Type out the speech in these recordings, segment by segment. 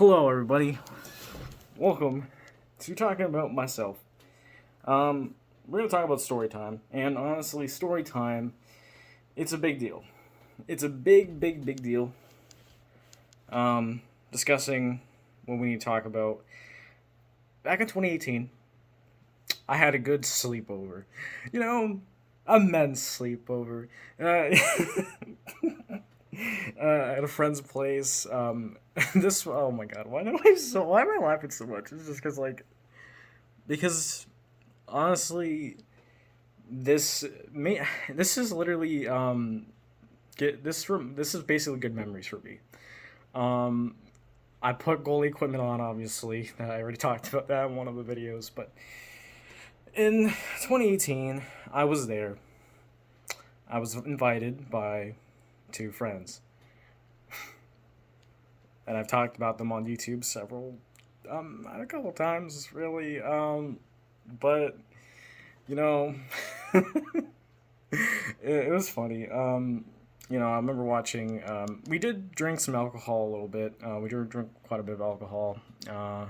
Hello, everybody. Welcome to talking about myself. We're gonna talk about story time, and honestly, story time, it's a big deal. It's a big deal. Discussing what we need to talk about. Back in 2018, I had a good sleepover. You know, a men's sleepover. At a friend's place. This. Oh my god. Why am I laughing so much? It's just because honestly, this me. This is literally this is basically good memories for me. Um, I put goalie equipment on. Obviously, I already talked about that in one of the videos. But in 2018, I was there. I was invited by two friends, and I've talked about them on YouTube a couple times, really. But you know, it was funny. I remember watching. We did drink some alcohol a little bit. We did drink quite a bit of alcohol. Uh,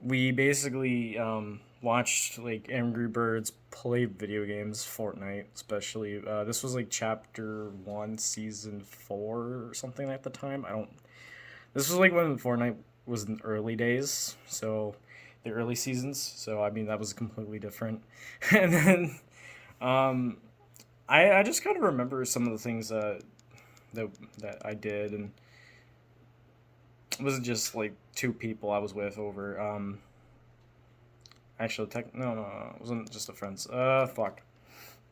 we basically watched like Angry Birds play video games, Fortnite especially. This was like chapter one, season four or something at the time. I don't. This was like when Fortnite was in the early days, so the early seasons. So I mean that was completely different. And then um, I just kind of remember some of the things that that I did, and it wasn't just like two people I was with over. Actually, no, it wasn't just a friends. Fuck.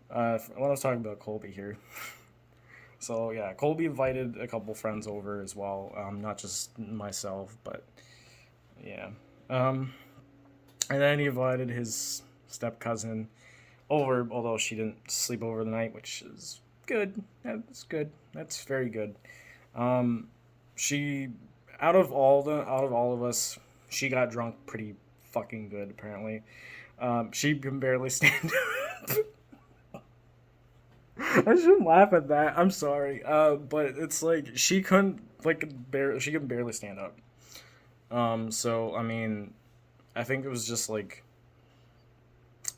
When I was talking about Colby here. So yeah, Colby invited a couple friends over as well. Not just myself, but yeah. Um, and then he invited his step cousin over, although she didn't sleep over the night, which is good. That's good. That's very good. Um, she out of all of us, she got drunk pretty fucking good. Apparently, she can barely stand. I shouldn't laugh at that. I'm sorry. But it's like she couldn't she could barely stand up. So I mean, I think it was just like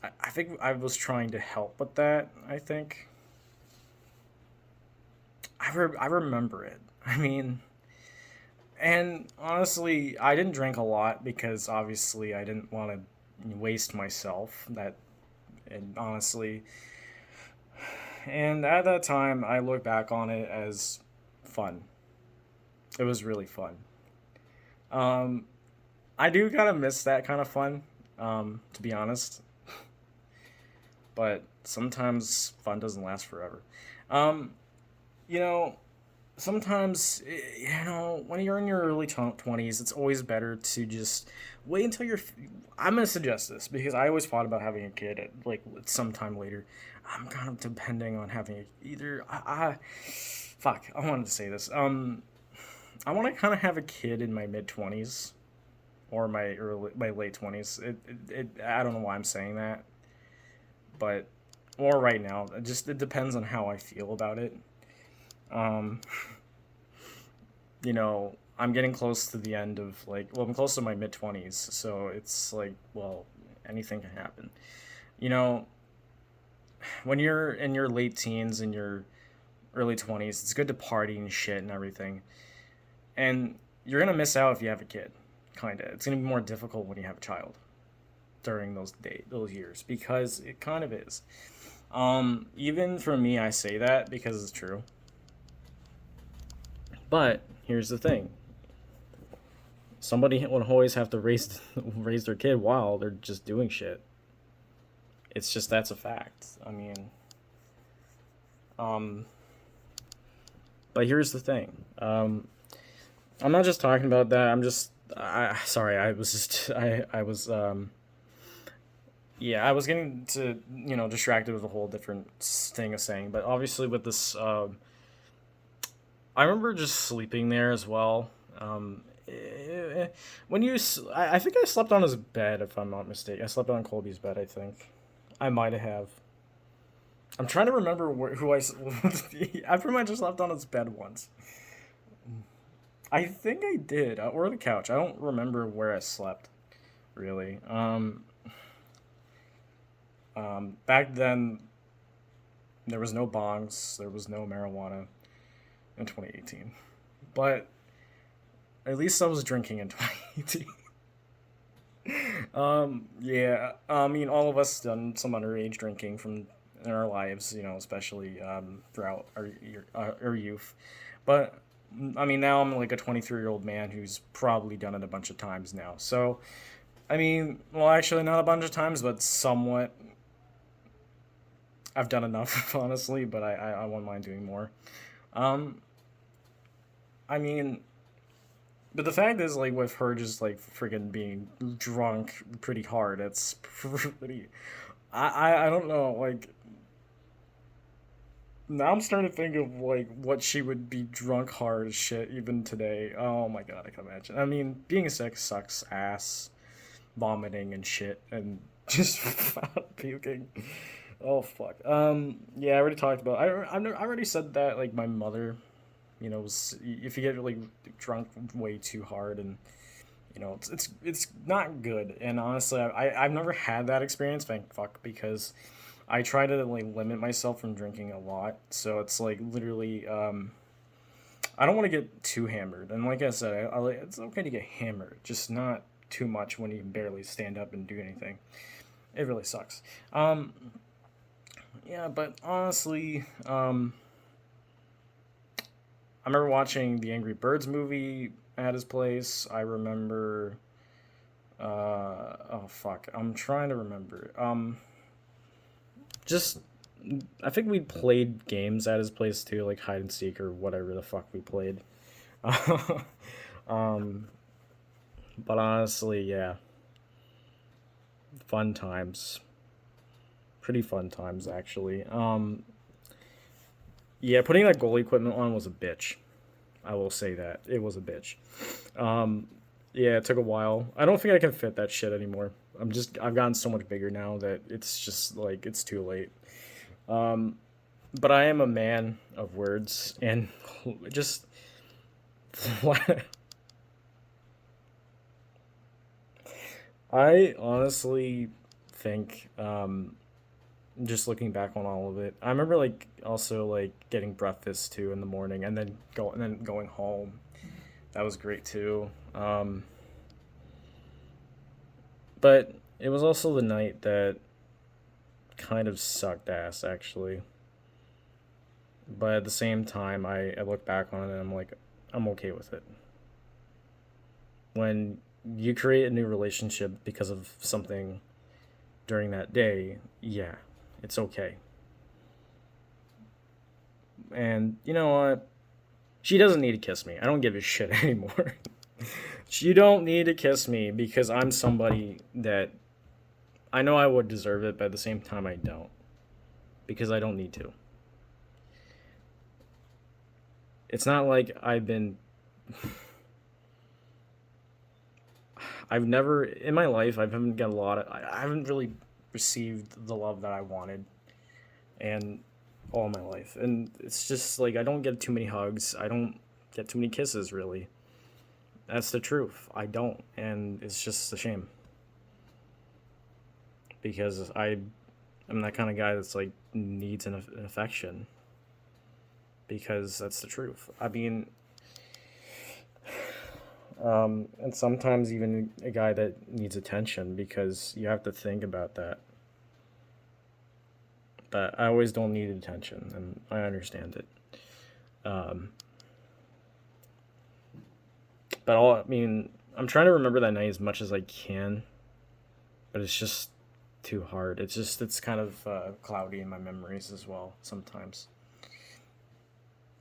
I think I was trying to help with that. I think I remember it. I mean, and honestly, I didn't drink a lot because obviously I didn't want to waste myself. And honestly, and at that time, I look back on it as fun. It was really fun. Um, I do kind of miss that kind of fun, to be honest. But sometimes fun doesn't last forever. Um, you know, sometimes when you're in your early 20s, it's always better to just wait until you're. I'm gonna suggest this because I always thought about having a kid at like sometime later. I'm kind of depending on having either. Fuck. I wanted to say this. I want to kind of have a kid in my mid 20s or my late 20s. I don't know why I'm saying that, but or right now. It depends on how I feel about it. Um, I'm getting close to the end of I'm close to my mid 20s, so it's like, well, anything can happen. You know, when you're in your late teens and your early 20s, it's good to party and shit and everything. And you're going to miss out if you have a kid, kind of. It's going to be more difficult when you have a child during those years because it kind of is. Even for me, I say that because it's true. But here's the thing: somebody will always have to raise raise their kid while they're just doing shit. It's just that's a fact. I mean, um, but here's the thing. I'm not just talking about that. Sorry. I was just. I was. Yeah, I was getting to distracted with a whole different thing of saying. But obviously, with this, I remember just sleeping there as well. When I think I slept on his bed, if I'm not mistaken. I slept on Colby's bed, I think. I might have. I'm trying to remember who I. I pretty much just slept on his bed once. I think I did, or the couch. I don't remember where I slept really. Back then there was no bongs, there was no marijuana in 2018, but at least I was drinking in 2018. Yeah, I mean, all of us done some underage drinking from in our lives, especially throughout our youth. But I mean, now I'm like a 23-year-old man who's probably done it a bunch of times now. So, I mean, well, actually, not a bunch of times, but somewhat. I've done enough, honestly, but I wouldn't mind doing more. Um, I mean, but the fact is, like, with her just like freaking being drunk pretty hard, it's pretty. I don't know. Like, now I'm starting to think of like what she would be drunk hard as shit even today. Oh my god, I can imagine. I mean, being sick sucks ass, vomiting and shit, and just puking. Oh fuck. Yeah, I already talked about. I already said that like my mother, if you get really drunk way too hard and it's not good. And honestly, I've never had that experience. Thank fuck, because I try to like limit myself from drinking a lot. So it's like literally, I don't want to get too hammered. And like I said, it's okay to get hammered, just not too much when you can barely stand up and do anything. It really sucks. Yeah, but honestly, I remember watching the Angry Birds movie at his place. I remember. Oh fuck, I'm trying to remember. Just I think we played games at his place too, like hide and seek or whatever the fuck we played. um, but honestly, yeah, fun times, pretty fun times actually. Yeah, putting that goalie equipment on was a bitch. I will say that it was a bitch. Um, yeah, it took a while. I don't think I can fit that shit anymore. I've gotten so much bigger now that it's just like it's too late. Um, but I am a man of words and just I honestly think just looking back on all of it, I remember like also like getting breakfast too in the morning and then going home. That was great too. But it was also the night that kind of sucked ass actually. But at the same time, I look back on it and I'm like, I'm okay with it. When you create a new relationship because of something during that day, yeah, it's okay. And you know what? She doesn't need to kiss me. I don't give a shit anymore. You don't need to kiss me because I'm somebody that I know I would deserve it, but at the same time, I don't. Because I don't need to. It's not like I've never, in my life, I haven't got a lot of, I haven't really received the love that I wanted. And all my life. And it's just like, I don't get too many hugs. I don't get too many kisses, really. That's the truth. I don't. And it's just a shame. Because I'm that kind of guy that's like needs an affection because that's the truth. I mean, and sometimes even a guy that needs attention because you have to think about that. But I always don't need attention, and I understand it. Um, but I mean, I'm trying to remember that night as much as I can, but it's just too hard. It's kind of cloudy in my memories as well sometimes.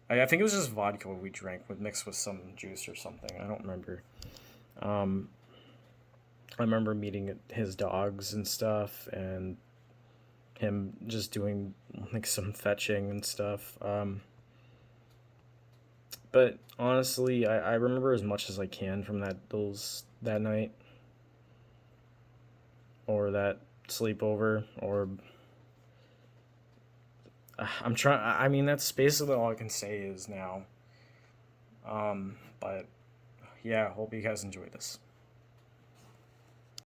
I think it was just vodka we drank with mixed with some juice or something. I don't remember. Um, I remember meeting his dogs and stuff, and him just doing like some fetching and stuff. But honestly, I remember as much as I can from that night or that sleepover or I'm trying. I mean, that's basically all I can say is now. But yeah, hope you guys enjoy this.